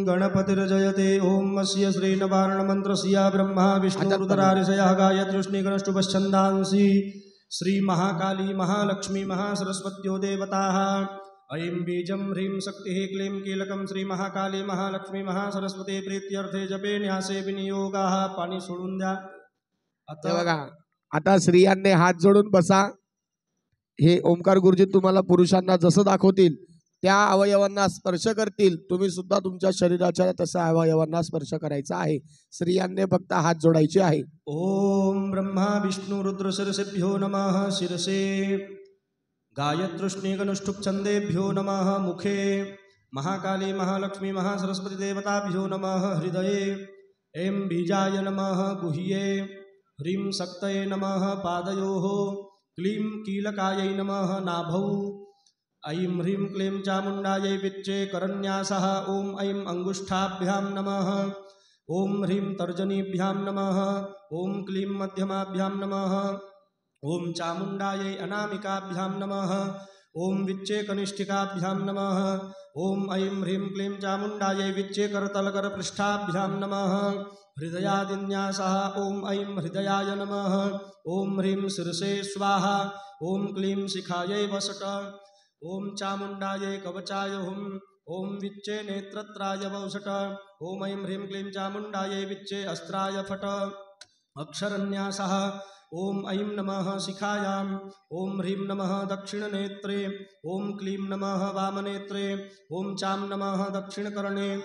गणपतिर्जयते ओम अस्य श्रीनवारणमन्त्रस्य ब्रह्मा विष्णुरुद्रारिषयः गायत्र्युष्णीगणष्टुभश्छन्दांसि श्रीमहाकाली महालक्ष्मी महासरस्वत्यो देवताः ऐं बीजं ह्रीं शक्तिः क्लीं कीलकं श्रीमहाकाली महालक्ष्मी महासरस्वती प्रीत्यर्थे जपे न्यासे विनियोगाः. पाणी सोडून द्या. आता स्त्रियांनी हात जोडून बसा. हे ओमकार गुरुजी तुम्हाला पुरुषांना जसं दाखवतील त्या अवयवांना स्पर्श करतील. तुम्ही सुद्धा तुमच्या शरीराच्या तसा अवयवांना स्पर्श करायचा आहे. स्त्रियांनी फक्त हात जोडायचे आहे. ओम ब्रह्मा विष्णु रुद्र शिरसेभ्यो नमः. शिरसे गायत्रुष्णीगनुष्ठुप छंदेभ्यो नमः. मुखे महाकाली महालक्ष्मी महासरस्वती देवताभ्यो नमः. हृदये ऐं बीजाय नमः. गुह्ये ह्रीं शक्तये नमः. पादयोः क्लीं कीलकायै नमः. नाभौ ऐं ह्रीं क्लीं चामुण्डायै विच्चे करन्यासः. ॐ ऐं अङ्गुष्ठाभ्यां नमः. ॐ ह्रीं तर्जनीभ्यां नमः. ॐ क्लीं मध्यमाभ्यां नमः. ॐ चामुण्डायै अनामिकाभ्यां नमः. ॐ विच्चे कनिष्ठिकाभ्यां नमः. ॐ ऐं ह्रीं क्लीं चामुण्डायै विच्चे करतलकरपृष्ठाभ्यां नमः. हृदयादिन्यासः. ॐ ऐं हृदयाय नमः. ॐ ह्रीं शिरसे स्वाहा. ॐ क्लीं शिखायै वसट. ॐ चामुण्डायै कवचाय हुं. ॐ विच्चे नेत्रत्राय वौषट. ॐ ऐं ह्रीं क्लीं चामुण्डायै विच्चे अस्त्राय फट. अक्षरन्यासः. ॐ ऐं नमः शिखायां. ॐ ह्रीं नमः दक्षिणनेत्रे. ॐ क्लीं नमः वामनेत्रे. ॐ चां नमः दक्षिणकर्णे.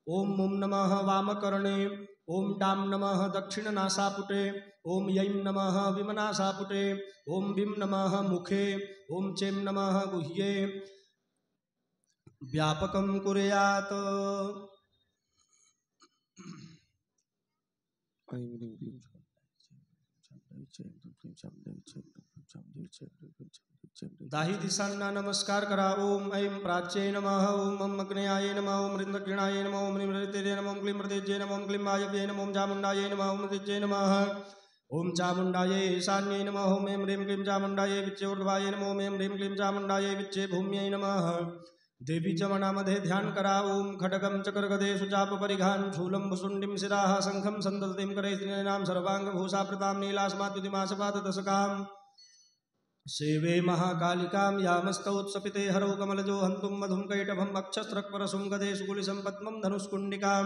ॐ मुं नमः वामकर्णे. ॐ डां नमः दक्षिणनासापुटे. ॐ यैं नमः विमनासापुटे. ॐ भीं नमः मुखे. ॐ चें नमः गुह्ये. व्यापकं कुर्यात्. दाही दिशांना नमस्कार करा. ओम ऐं प्राच्ये नमः. ओम मम अग्नेयाय नमः. ओम ह्रीं दक्षिणाय नमः. ओम ह्रीं हृदये नमः. ओम क्लीं मृतेज्ये नमः. ओम क्लीं वायव्ये नमः. ओम चामुण्डायै नमः. ओम मृतेज्ये नमः. ओम चामुण्डायै ईशान्यै नमः. ओम ऐं ह्रीं क्लीं चामुण्डायै विच्चे ऊर्ध्वायै नमः. ओम ऐं ह्रीं क्लीं चामुण्डायै विच्चे भूम्यै नमः. देवीच्या मनामध्ये ध्यान करा. ओम खड्गं चक्रगदे सुचापपरिघान् शूलं भुसुण्डिं शिराः शङ्खं सन्दतिं करे स्त्रीणां सर्वाङ्गभूषाप्रतां नीलास्माद्युतिमासपाददशकाम् सेवे महाकालिकां यामस्तौत्सपिते हरौ कमलजो हन्तुं मधुं कैटभम् अक्षस्रक्परशुं गदे सुकुलिशं पद्मं धनुष्कुण्डिकां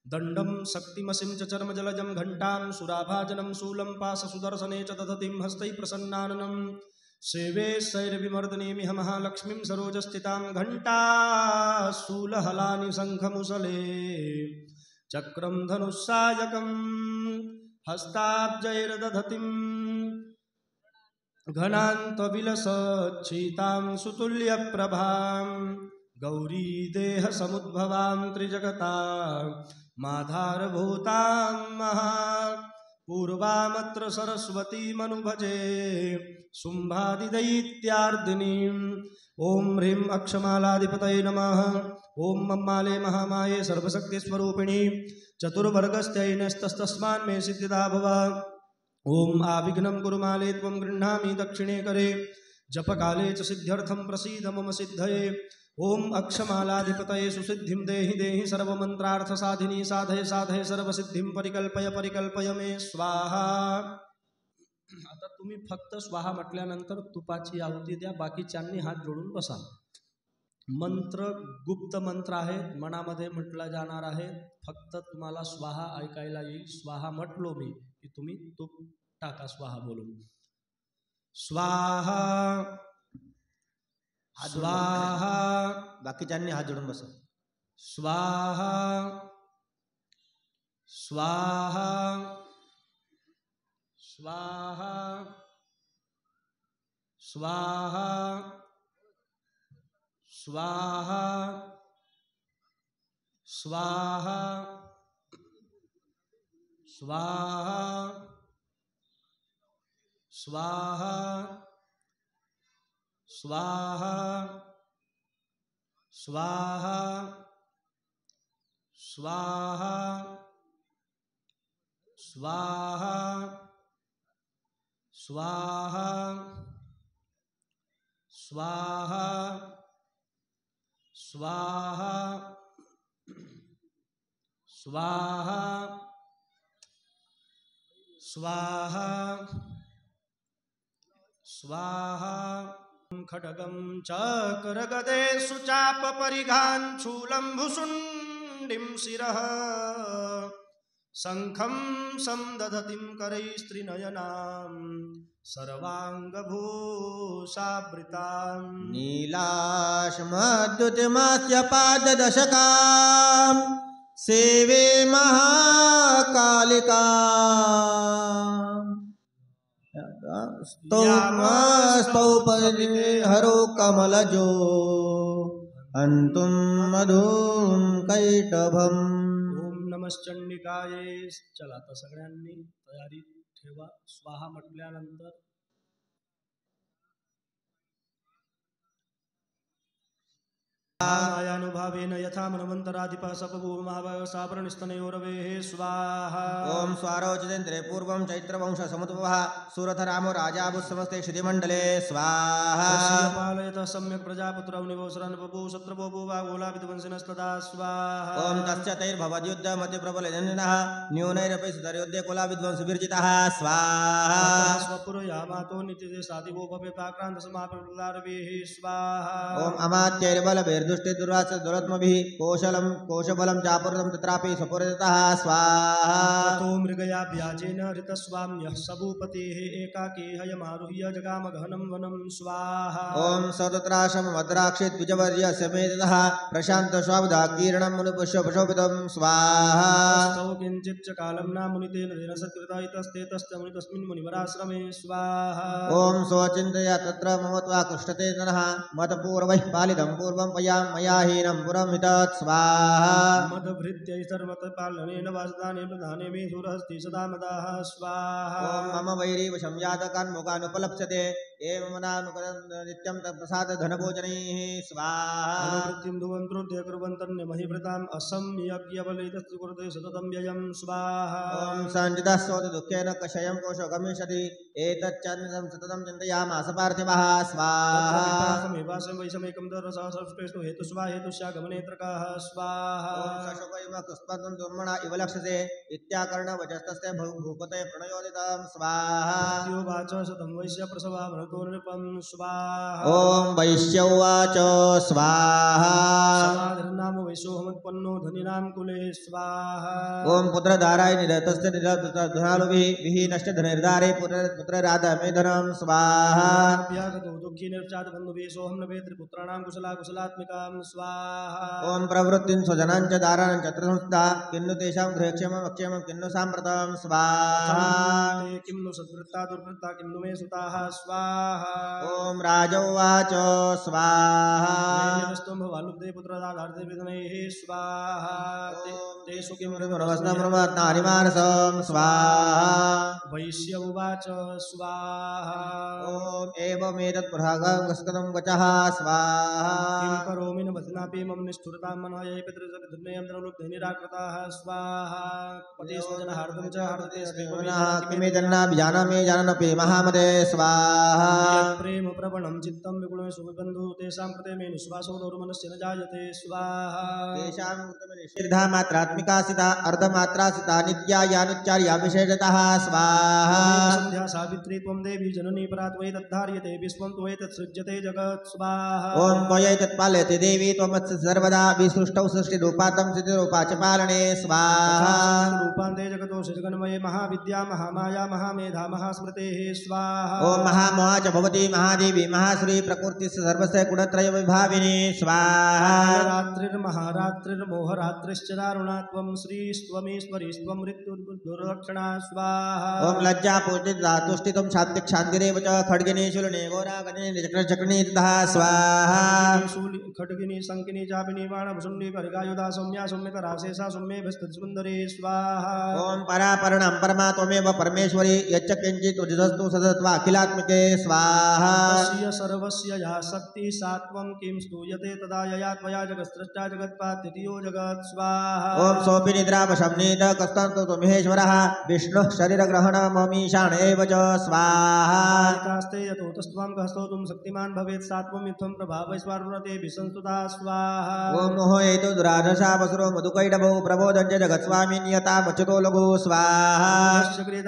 दण्डं शक्तिमसिं च चर्मजलजं घण्टां सुराभाजनं शूलं पाशसुदर्शने च दधतिं हस्तैः प्रसन्नाननं सेवे शैर्विमर्दनीमिह महालक्ष्मीं सरोजस्थितां घण्टा शूलहलानि शङ्खमुसले चक्रं धनुस्सायकं हस्ताब्जैर्दधतिं घनान्तविलसच्छीतां सुतुल्यप्रभां गौरी देहसमुद्भवां त्रिजगतां माधारभूतां महापूर्वामत्र सरस्वतीमनुभजे शुम्भादिदैत्यार्दिनीम्. ॐ ह्रीं अक्षमालाधिपतये नमः. ॐ मम्माले महामाये सर्वशक्तिस्वरूपिणी चतुर्वर्गस्त्यै नस्तस्तस्मान् मे सिद्धिदा भव. ओम आविघ्नं कुरु माले त्वं गृह्णामि दक्षिणे करे जपकाले च सिद्ध्यर्थं प्रसीद मम सिद्धये. ओम अक्षमालाधिपतये सुसिद्धिं देहि देहि सर्वमन्त्रार्थसाधिनी साधय साधय सर्वसिद्धिं परिकल्पय परिकल्पय मे स्वाहा. आता तुम्ही फक्त स्वाहा म्हटल्यानंतर तुपाची आहुती द्या. बाकीच्यांनी हात जोडून बसा. मंत्र गुप्त मंत्र आहे, मनामध्ये म्हटला जाणार आहे. फक्त तुम्हाला स्वाहा ऐकायला येईल. स्वाहा म्हटलो मी की तुम्ही तूप टाका स्वाहा बोलून. स्वाहा स्वाहा. बाकीच्यांनी हात जोडून बसा. स्वाहा स्वाहा स्वाहा स्वाहा स्वाहा स्वाहा स्वाहा स्वाहा स्वाहा स्वाहा स्वाहा स्वाहा स्वाहा स्वाहा स्वाहा स्वाहा स्वाहा स्वाहा खड्गं चक्रगदेषु चापपरिघान् शूलं भुशुण्डिं शिरः शङ्खं संदधतिं करैस्त्रिनयनां सर्वाङ्गभूषावृतां नीलाशमद्युतिमास्य पाददशकां सेवे महाकालिका स्तौपरिहरो कमलजो हन्तुं मधुं कैटभम्. ओम नमश्चंडिकाय. चला आता सगळ्यांनी तयारी ठेवा. स्वाहा म्हटल्यानंतर आयानुभावेन यथा मनवंतराधिपः सपभूमावसावरणस्तनयोरवेः स्वाहा. ओम स्वारोचितेन्द्रे पूर्वं चैत्रवंश समुद्भवः सुरथरामो राजाभुसमस्ते क्षितिमण्डले स्वाहा. पालयतः सम्यक् प्रजापुत्रौ निवसरन् बभूव शत्रुवो भूवा गोलाभितवंशिनस्तदा स्वाहा. ओम तस्य तैर्भवद्युद्धमतिप्रबलजनिनः न्यूनैरपि सुतर्युद्धे कुलाविद्वंसविर्जितः स्वाहा. स्वपुरयामातो नित्यते साधिवो भवे प्राक्रान्तसमाप्रदारवेः स्वाहा. ओम अमात्यैर्बलभिर्दुष्टे दुर्वास दुरत्मभिः कोशलं कोशबलं चापुरतं तत्रापि स्वपुरतः स्वाहा. ततो मृगया व्याजेन ऋतस्वाम्यः सबूपतेः एकाकी हयमारुह्य जगाम गहनं वनं स्वाहा. ओम सतत्राशमद्राक्षे द्विजवर्य समेतः प्रशान्त स्वावधा कीर्णं मुनिपुष्पशोभितं स्वाहा. तौ किञ्चित् च कालं नामुनितेन तेन सत्कृता इतस्ते तस्य मुनितस्मिन् मुनिवराश्रमे स्वाहा. ओम स्वचिन्तया तत्र मम त्वा कृष्टते नरः मतपूर्वैः पालितं पूर्वं मया हीनं पुरं हितत् स्वाहा. मदभृत्यै सर्वतपालनेन वासदाने प्रधाने मे सुरहस्ति सदा मदाः स्वाहा. ओम मम वैरी वशं यातकान्मुखानुपलप्स्यते एवमनानुकरन् नित्यं तत्प्रसाद धनभोजनैः स्वाहा. अनुवृत्तिं दुवन्त्रोद्य कुर्वन्तन्यमहिभृताम् असम्यज्ञबलितस्तु कुरुते सततं व्ययं स्वाहा. ओम सञ्जितः सोऽतु दुःखेन कषयं कोशो गमिष्यति एतच्चन्नं सततं चिन्तयामास पार्थिवः स्वाहा. समेवासं वैषमेकं दरसहस्रेषु हेतुस्वा हेतुष्यागमनेत्रकाः स्वाहा. ओम सशोकैव कुस्पन्दं दुर्मणा इव लक्ष्यसे इत्याकर्णवचस्तस्य भूपते प्रणयोदितं स्वाहा. मृत्युवाच शतं वैश्य प्रसवा भरतो नृपं स्वाहा. ओम वैश्य उवाच स्वाहा. समाधिर्नाम वैशोऽहमुत्पन्नो धनिनां कुले स्वाहा. ओम पुत्रधाराय निरतस्य निरतधनालुभिः विहीनश्च धनिर्धारे पुत्रराधा मे धनं स्वाहा. व्यागतो दुःखी निर्चात बन्धुभिः सोऽहं नभे त्रिपुत्राणां कुशलात्मिकां स्वाहा. ओम प्रवृत्तिं स्वजनाञ्च दाराणां च संस्था किन्नु तेषां गृहक्षेमम् अक्षेमं किन्नु साम्प्रतं स्वाहा. ते किं नु सद्वृत्ता दुर्वृत्ता किं नु मे सुताः स्वाहा. ओम राजोवाच स्वाहा. स्तंभ वालुब्धे पुत्रदाधार्थे विदनैः स्वाहा. तेषु किं नमस्तानिमानसं स्वाहा. वैश्य उवाच स्वाहा. ओम एवमेतत् प्रहागस्कदं वचः स्वाहा. किं करोमि न वचनापि मम निष्ठुरतां मनः ये पितृजगद्धुर्नयं द्रवलुब्धे निराकृताः स्वाहा. पति स्वजनहार्दं च हार्दते किमेतन्नाभिजानामि जाननपि महामते स्वाहा. प्रेम प्रवणं चित्तं विगुणं सुबन्धु तेषां कृते मे निःश्वासो दौर्मनस्य न जायते स्वाहा. तेषां निषिद्धा मात्रात्मिका सिता अर्धमात्रा सिता नित्या यानुच्चार्या विशेषतः स्वाहा. संध्या सावित्री त्वं देवी जननी परा त्वयि तद्धार्यते विश्वं त्वयि तत्सृज्यते जगत् स्वाहा. ओम त्वयैतत्पाल्यते देवी त्वमत्स सर्वदा विसृष्टौ सृष्टिरूपातं सिद्धिरूपा च पालने स्वाहा. रूपान्ते जगतो सृजगन्मये महाविद्या महामाया महामेधा महास्मृतेः स्वाहा. ओम महामोहा च भवती महादेवी महाश्री प्रकृति सर्वस्य गुणत्रय विभाविनी स्वाहा. रात्रिर्महारात्रिर्मोहरात्रिश्च दारुणा त्वं श्रीस्त्वमीश्वरीस्त्वं मृत्युर्दुर्लक्षणा स्वाहा. ओम लज्जा पूजितातुष्टितं शान्तिः शान्तिरेव च खड्गिनी शूलिनी घोरागनी चक्रनी तथा स्वाहा. खड्गिनी शङ्किनी चापिनी बाणभुषुण्डी परिगायुधा सौम्या सौम्यकरा शेषा सौम्येभ्यस्तुन्दरी स्वाहा. ओम परापरणं परमा त्वमेव परमेश्वरी यच्च किञ्चित् उजितस्तु सदत्वा अखिलात्मिके स्वाहा तस्य सर्वस्य या शक्ति सात्वं किं स्तूयते तदा यया त्वया जगत्सृष्टा जगत्पात्यतियो जगत् स्वाहा ओम सोऽपि निद्रावशम्नीत कस्तन्तु त्वमेश्वरः विष्णुः शरीरग्रहणममीशान एव च स्वाहा कास्ते यतो तस्त्वं कहस्तोतुं शक्तिमान् भवेत् सात्वं युद्धं प्रभावैश्वर्यते विसंस्तुता स्वाहा ओम मोह हेतु दुराधर्षा वसुरो मधुकैटभो प्रबोधञ्च जगत्स्वामी नियता मच्युतो लघु स्वाहा यस्य